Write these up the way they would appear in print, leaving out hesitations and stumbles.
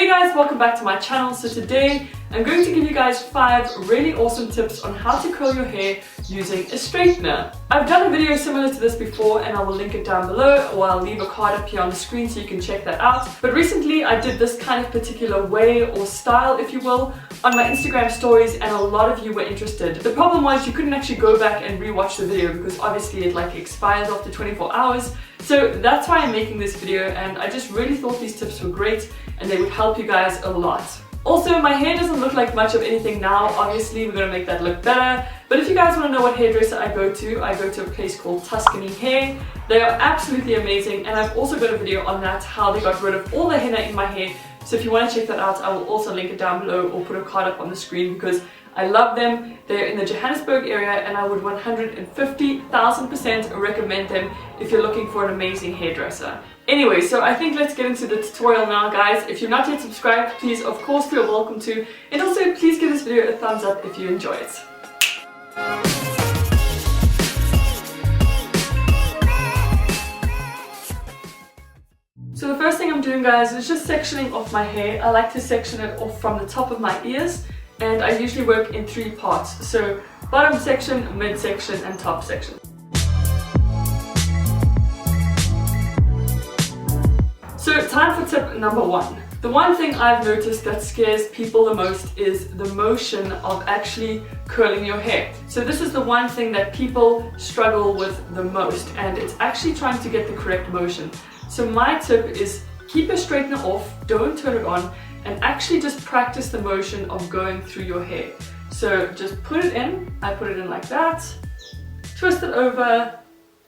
Hey guys, welcome back to my channel. So today I'm going to give you guys 5 really awesome tips on how to curl your hair using a straightener. I've done a video similar to this before and I will link it down below, or I'll leave a card up here on the screen so you can check that out. But recently I did this kind of particular way or style, if you will, on my Instagram stories, and a lot of you were interested. The problem was you couldn't actually go back and rewatch the video because obviously it expires after 24 hours. So that's why I'm making this video, and I just really thought these tips were great and they would help you guys a lot. Also, my hair doesn't look like much of anything now. Obviously, we're going to make that look better. But if you guys want to know what hairdresser I go to a place called Tuscany Hair. They are absolutely amazing, and I've also got a video on that, how they got rid of all the henna in my hair. So if you want to check that out, I will also link it down below or put a card up on the screen because I love them. They're in the Johannesburg area and I would 150,000% recommend them if you're looking for an amazing hairdresser. Anyway, so I think let's get into the tutorial now, guys. If you're not yet subscribed, please of course feel welcome to. And also please give this video a thumbs up if you enjoy it. So the first thing I'm doing, guys, is just sectioning off my hair. I like to section it off from the top of my ears, and I usually work in 3 parts. So bottom section, mid section and top section. So time for tip number 1. The one thing I've noticed that scares people the most is the motion of actually curling your hair. So this is the one thing that people struggle with the most, and it's actually trying to get the correct motion. So my tip is keep your straightener off, don't turn it on, and actually just practice the motion of going through your hair. So just put it in, I put it in like that, twist it over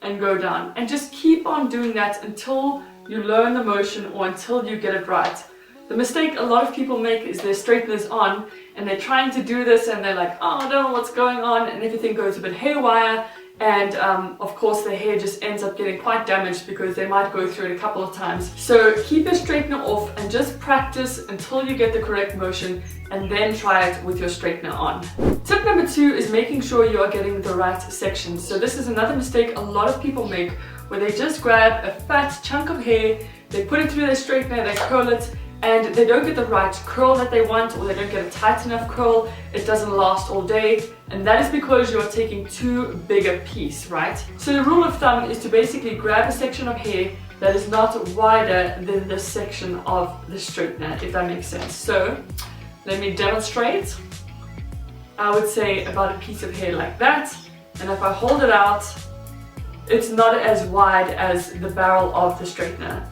and go down. And just keep on doing that until you learn the motion or until you get it right. The mistake a lot of people make is their straightener's on and they're trying to do this and they're like, oh, I don't know what's going on, and everything goes a bit haywire. And of course their hair just ends up getting quite damaged because they might go through it a couple of times. So keep your straightener off and just practice until you get the correct motion, and then try it with your straightener on. Tip number 2 is making sure you are getting the right section. So this is another mistake a lot of people make, where they just grab a fat chunk of hair, they put it through their straightener, they curl it, and they don't get the right curl that they want, or they don't get a tight enough curl. It doesn't last all day, and that is because you are taking too big a piece, right? So the rule of thumb is to basically grab a section of hair that is not wider than this section of the straightener, if that makes sense. So let me demonstrate. I would say about a piece of hair like that, and if I hold it out, it's not as wide as the barrel of the straightener.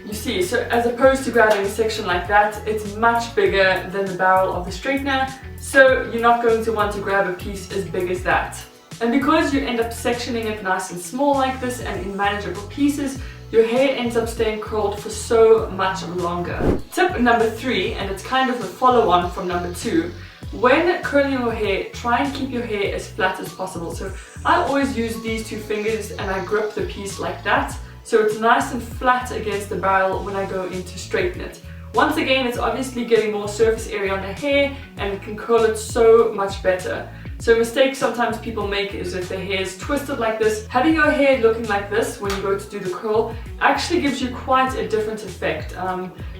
You see, so as opposed to grabbing a section like that, it's much bigger than the barrel of the straightener, so you're not going to want to grab a piece as big as that. And because you end up sectioning it nice and small like this and in manageable pieces, your hair ends up staying curled for so much longer. Tip number 3, and it's kind of a follow-on from number 2, when curling your hair, try and keep your hair as flat as possible. So I always use these 2 fingers and I grip the piece like that, so it's nice and flat against the barrel when I go in to straighten it. Once again, it's obviously getting more surface area on the hair and it can curl it so much better. So a mistake sometimes people make is if their hair is twisted like this, having your hair looking like this when you go to do the curl actually gives you quite a different effect.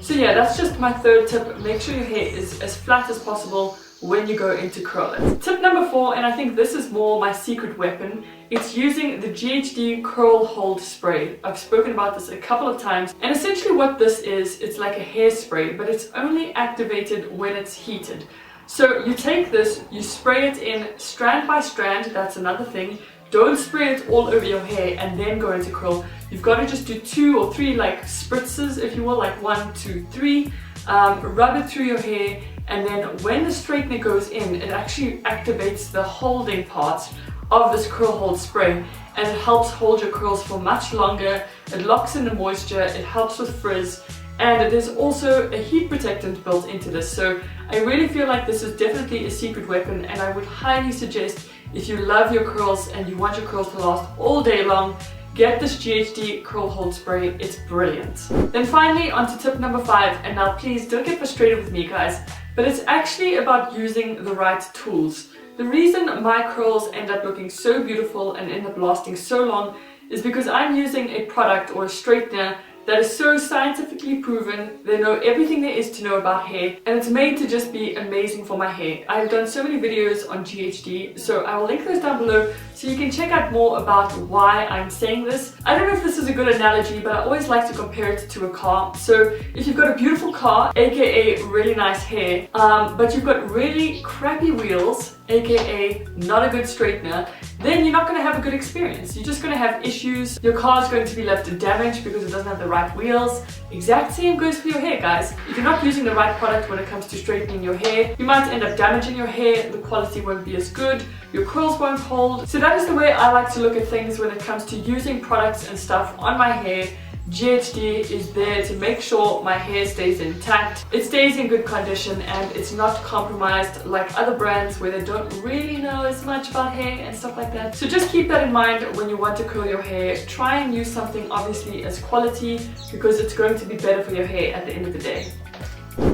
So yeah, that's just my 3rd tip. Make sure your hair is as flat as possible when you go in to curl it. Tip number 4, and I think this is more my secret weapon, it's using the GHD Curl Hold Spray. I've spoken about this a couple of times, and essentially what this is, it's like a hairspray, but it's only activated when it's heated. So you take this, you spray it in strand by strand, that's another thing. Don't spray it all over your hair and then go into curl. You've got to just do 2 or 3 spritzes, if you will, 1, 2, 3. Rub it through your hair, and then when the straightener goes in, it actually activates the holding part of this curl hold spray, and it helps hold your curls for much longer. It locks in the moisture, it helps with frizz, and there's also a heat protectant built into this. So I really feel like this is definitely a secret weapon, and I would highly suggest, if you love your curls and you want your curls to last all day long, get this GHD Curl Hold Spray. It's brilliant. Then finally, on to tip number 5, and now please don't get frustrated with me, guys, but it's actually about using the right tools. The reason my curls end up looking so beautiful and end up lasting so long is because I'm using a product or a straightener that is so scientifically proven. They know everything there is to know about hair, and it's made to just be amazing for my hair. I've done so many videos on GHD, so I will link those down below so you can check out more about why I'm saying this. I don't know if this is a good analogy, but I always like to compare it to a car. So if you've got a beautiful car, aka really nice hair, but you've got really crappy wheels, aka not a good straightener, then you're not going to have a good experience. You're just going to have issues. Your car is going to be left damaged because it doesn't have the right wheels. Exact same goes for your hair, guys. If you're not using the right product when it comes to straightening your hair, you might end up damaging your hair. The quality won't be as good. Your curls won't hold. So that is the way I like to look at things when it comes to using products and stuff on my hair. GHD is there to make sure my hair stays intact, it stays in good condition, and it's not compromised like other brands where they don't really know as much about hair and stuff like that. So just keep that in mind when you want to curl your hair. Try and use something obviously as quality, because it's going to be better for your hair at the end of the day.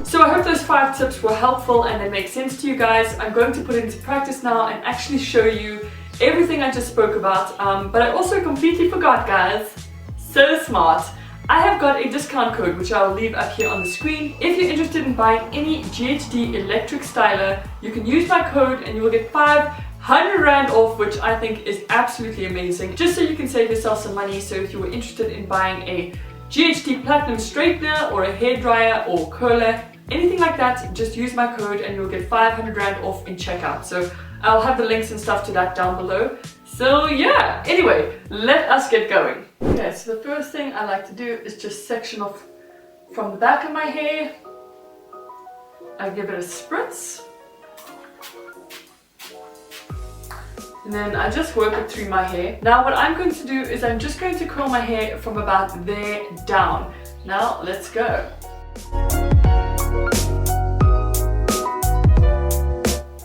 So I hope those 5 tips were helpful and they make sense to you guys. I'm going to put it into practice now and actually show you everything I just spoke about, but I also completely forgot, guys. So smart. I have got a discount code which I will leave up here on the screen. If you're interested in buying any GHD electric styler, you can use my code and you will get 500 Rand off, which I think is absolutely amazing. Just so you can save yourself some money. So if you were interested in buying a GHD platinum straightener or a hairdryer or curler, anything like that, just use my code and you'll get 500 Rand off in checkout. So I'll have the links and stuff to that down below. So yeah, anyway, let us get going. Okay, so the first thing I like to do is just section off from the back of my hair. I give it a spritz. And then I just work it through my hair. Now what I'm going to do is I'm just going to curl my hair from about there down. Now let's go.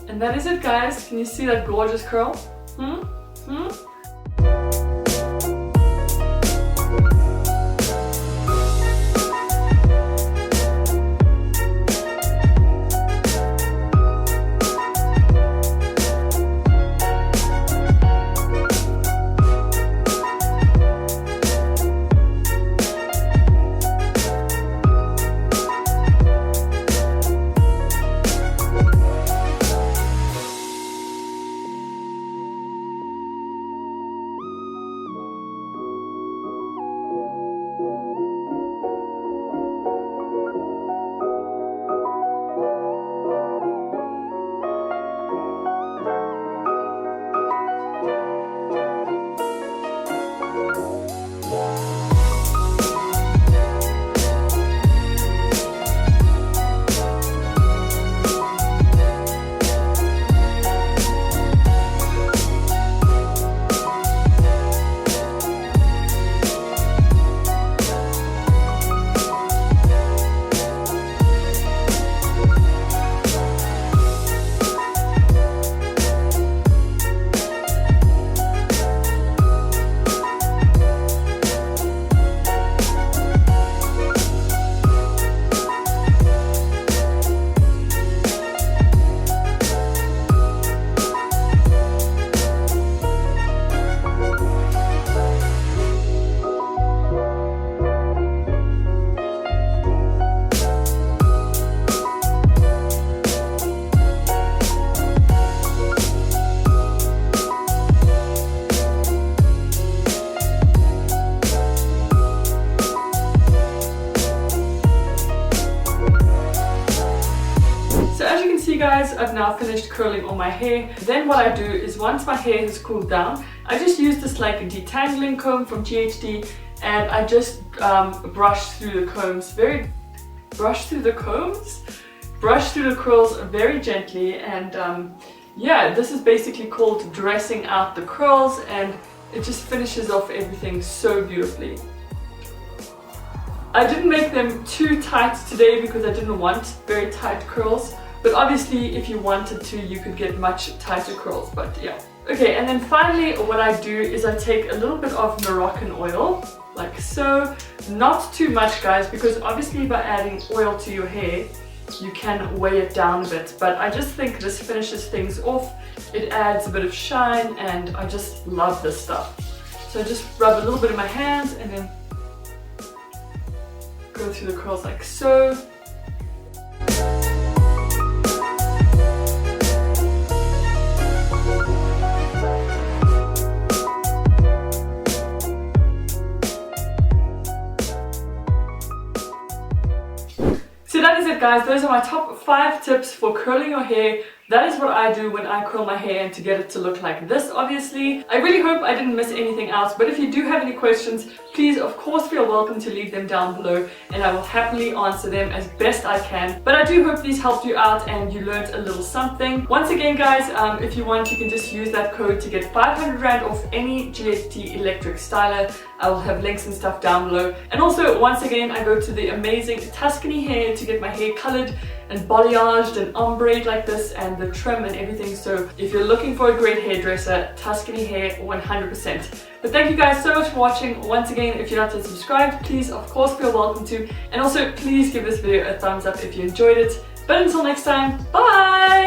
And that is it, guys. Can you see that gorgeous curl? Guys, I've now finished curling all my hair. Then what I do is once my hair has cooled down, I just use this like a detangling comb from GHD and I just brush through the combs brush through the curls very gently, and yeah, this is basically called dressing out the curls, and it just finishes off everything so beautifully. I didn't make them too tight today because I didn't want very tight curls. But obviously, if you wanted to, you could get much tighter curls, but yeah. Okay, and then finally, what I do is I take a little bit of Moroccan oil, like so. Not too much, guys, because obviously by adding oil to your hair, you can weigh it down a bit. But I just think this finishes things off. It adds a bit of shine, and I just love this stuff. So I just rub a little bit in my hands, and then go through the curls like so. So that is it, guys. Those are my top 5 tips for curling your hair. That is what I do when I curl my hair and to get it to look like this, obviously. I really hope I didn't miss anything else, but if you do have any questions, please of course feel welcome to leave them down below and I will happily answer them as best I can. But I do hope these helped you out and you learned a little something. Once again, guys, if you want, you can just use that code to get 500 Rand off any GHD electric styler. I will have links and stuff down below. And also, once again, I go to the amazing Tuscany Hair to get my hair colored and balayaged and ombre like this, and the trim and everything. So if you're looking for a great hairdresser, Tuscany Hair 100%. But thank you guys so much for watching. Once again, if you're not yet subscribed, please of course feel welcome to. And also please give this video a thumbs up if you enjoyed it. But until next time, bye!